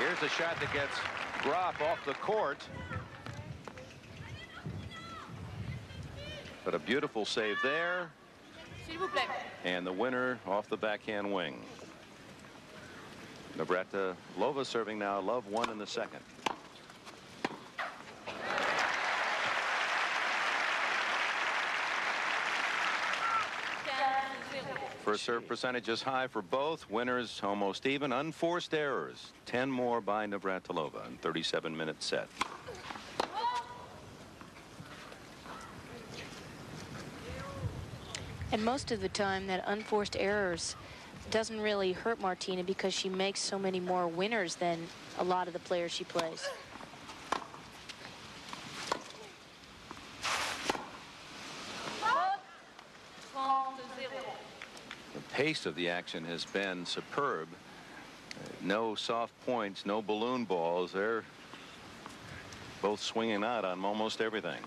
Here's a shot that gets Graf off the court. But a beautiful save there. And the winner off the backhand wing. Navratilova serving now. Love won in the second. First serve percentage is high for both. Winners almost even. Unforced errors. 10 more by Navratilova in 37-minute set. And most of the time, that unforced errors doesn't really hurt Martina because she makes so many more winners than a lot of the players she plays. The pace of the action has been superb. No soft points, no balloon balls. They're both swinging out on almost everything.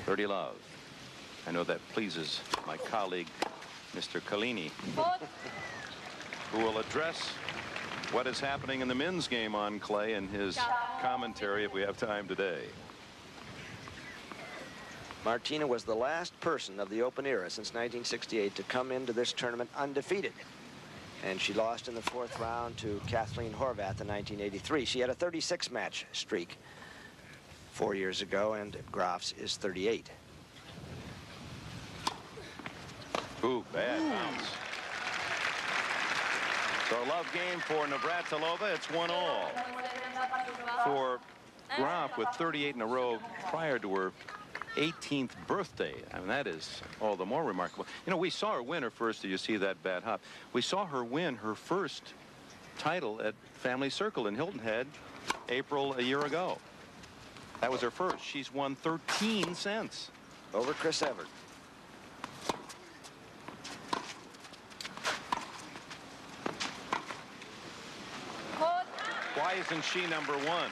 30 love. I know that pleases my colleague, Mr. Kalini, who will address what is happening in the men's game on clay in his commentary if we have time today. Martina was the last person of the Open era since 1968 to come into this tournament undefeated. And she lost in the fourth round to Kathleen Horvath in 1983. She had a 36-match streak 4 years ago, and Graf's is 38. Ooh, bad bounce. So a love game for Navratilova. It's 1-all. For Graf with 38 in a row prior to her 18th birthday. I mean, that is all the more remarkable. You know, we saw her win her first. You see that bad hop. We saw her win her first title at Family Circle in Hilton Head, April a year ago. That was her first. She's won 13 since. Over Chris Evert. Why isn't she number one?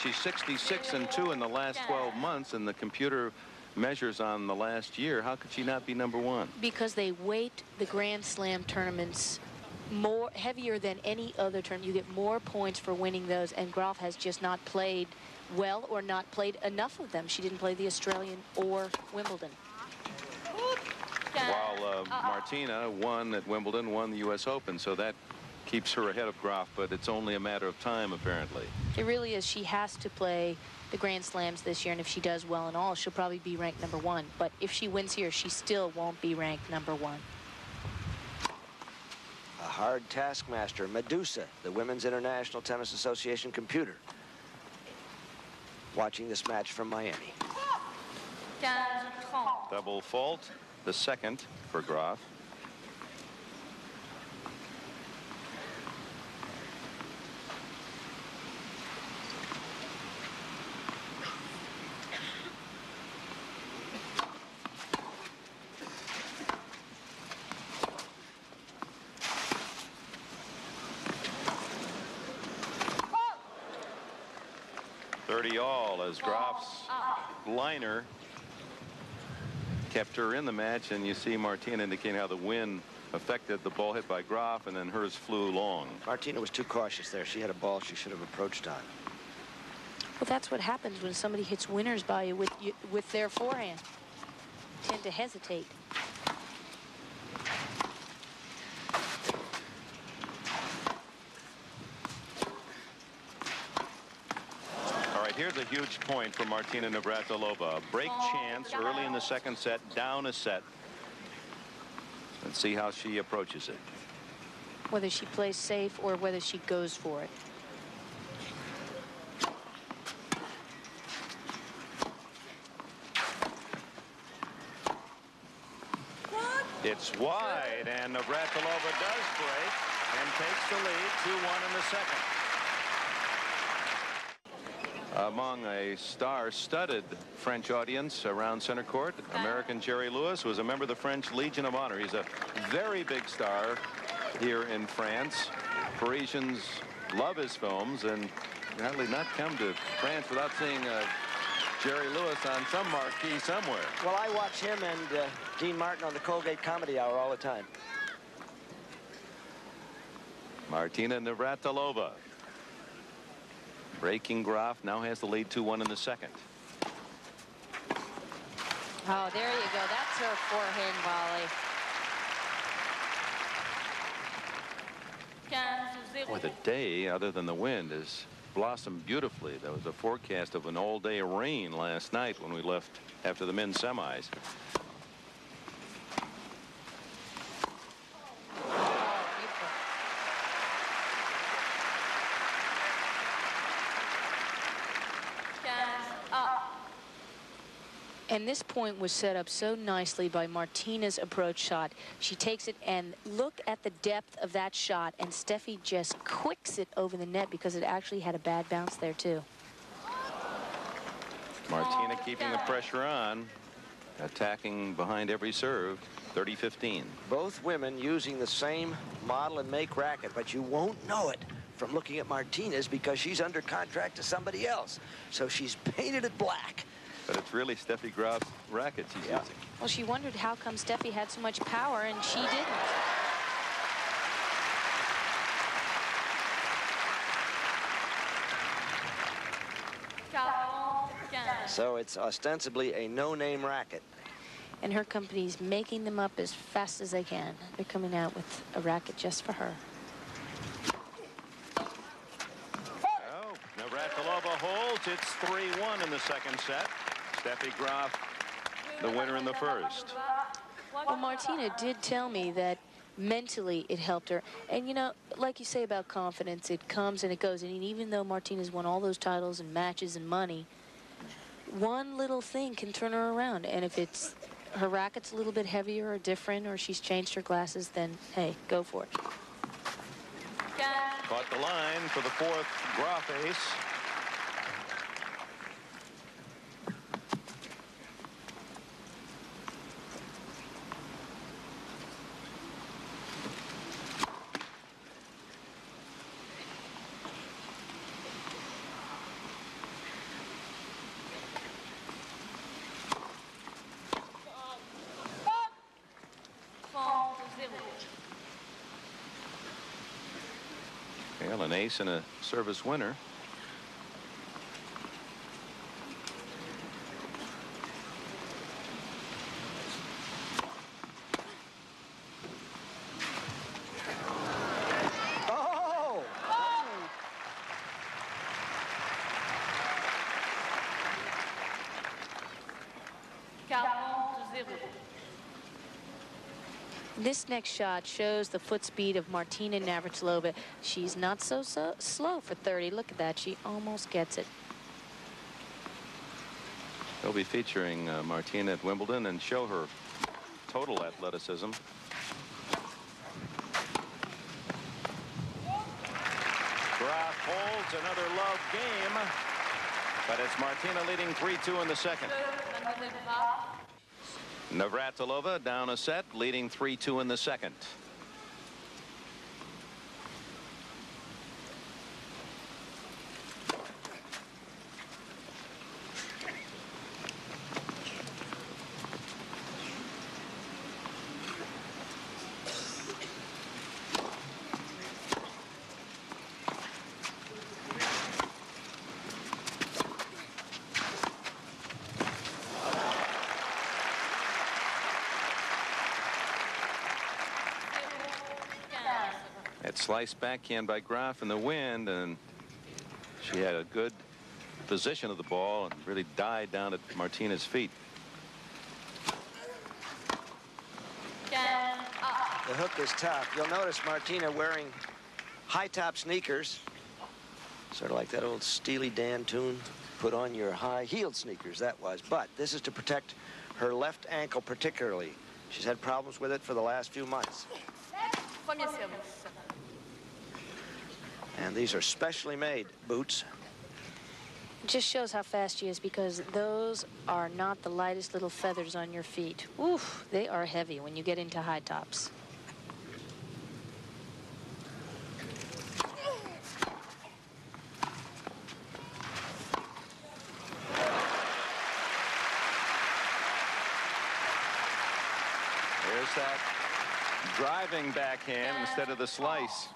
She's 66-2 in the last 12 months, and the computer measures on the last year. How could she not be number one? Because they weight the Grand Slam tournaments heavier than any other tournament. You get more points for winning those, and Graf has just not played well or not played enough of them. She didn't play the Australian or Wimbledon. While Martina won at Wimbledon, won the U.S. Open, so that keeps her ahead of Graf, but it's only a matter of time, apparently. It really is. She has to play the Grand Slams this year, and if she does well in all, she'll probably be ranked number one. But if she wins here, she still won't be ranked number one. A hard taskmaster, Medusa, the Women's International Tennis Association computer, watching this match from Miami. Double fault, the second for Graf. All as Graf's liner kept her in the match, and you see Martina indicating how the wind affected the ball hit by Graf, and then hers flew long. Martina was too cautious there. She had a ball she should have approached on. Well, that's what happens when somebody hits winners by you with their forehand. Tend to hesitate. Here's a huge point for Martina Navratilova. A break chance early in the second set, down a set. Let's see how she approaches it. Whether she plays safe or whether she goes for it. It's wide, and Navratilova does break and takes the lead, 2-1 in the second. Among a star-studded French audience around center court, American Jerry Lewis was a member of the French Legion of Honor. He's a very big star here in France. Parisians love his films, and apparently not come to France without seeing Jerry Lewis on some marquee somewhere. Well, I watch him and Dean Martin on the Colgate Comedy Hour all the time. Martina Navratilova. Breaking Graf now has the lead 2-1 in the second. Oh, there you go. That's her forehand volley. Boy, the day, other than the wind, has blossomed beautifully. There was a forecast of an all-day rain last night when we left after the men's semis. And this point was set up so nicely by Martina's approach shot. She takes it, and look at the depth of that shot, and Steffi just quicks it over the net because it actually had a bad bounce there too. Martina keeping the pressure on, attacking behind every serve. 30-15. Both women using the same model and make racket, but you won't know it from looking at Martina's because she's under contract to somebody else. So she's painted it black. But it's really Steffi Graf's racket she's using. Well, she wondered how come Steffi had so much power and she didn't. So it's ostensibly a no-name racket. And her company's making them up as fast as they can. They're coming out with a racket just for her. Oh, Navratilova holds. It's 3-1 in the second set. Steffi Graf, the winner in the first. Well, Martina did tell me that mentally it helped her. And, you know, like you say about confidence, it comes and it goes. And even though Martina's won all those titles and matches and money, one little thing can turn her around. And if it's her racket's a little bit heavier or different, or she's changed her glasses, then, hey, go for it. Caught the line for the fourth Graf ace. Well, an ace and a service winner. Oh! This next shot shows the foot speed of Martina Navratilova. She's not so slow for 30. Look at that. She almost gets it. They'll be featuring Martina at Wimbledon and show her total athleticism. Graf holds another love game, but it's Martina leading 3-2 in the second. Navratilova down a set, leading 3-2 in the second. That slice backhand by Graf in the wind, and she had a good position of the ball and really died down at Martina's feet. The hook is tough. You'll notice Martina wearing high-top sneakers, sort of like that old Steely Dan tune, put on your high-heeled sneakers, that was. But this is to protect her left ankle particularly. She's had problems with it for the last few months. And these are specially made boots. It just shows how fast she is, because those are not the lightest little feathers on your feet. Oof, they are heavy when you get into high tops. There's that driving backhand instead of the slice.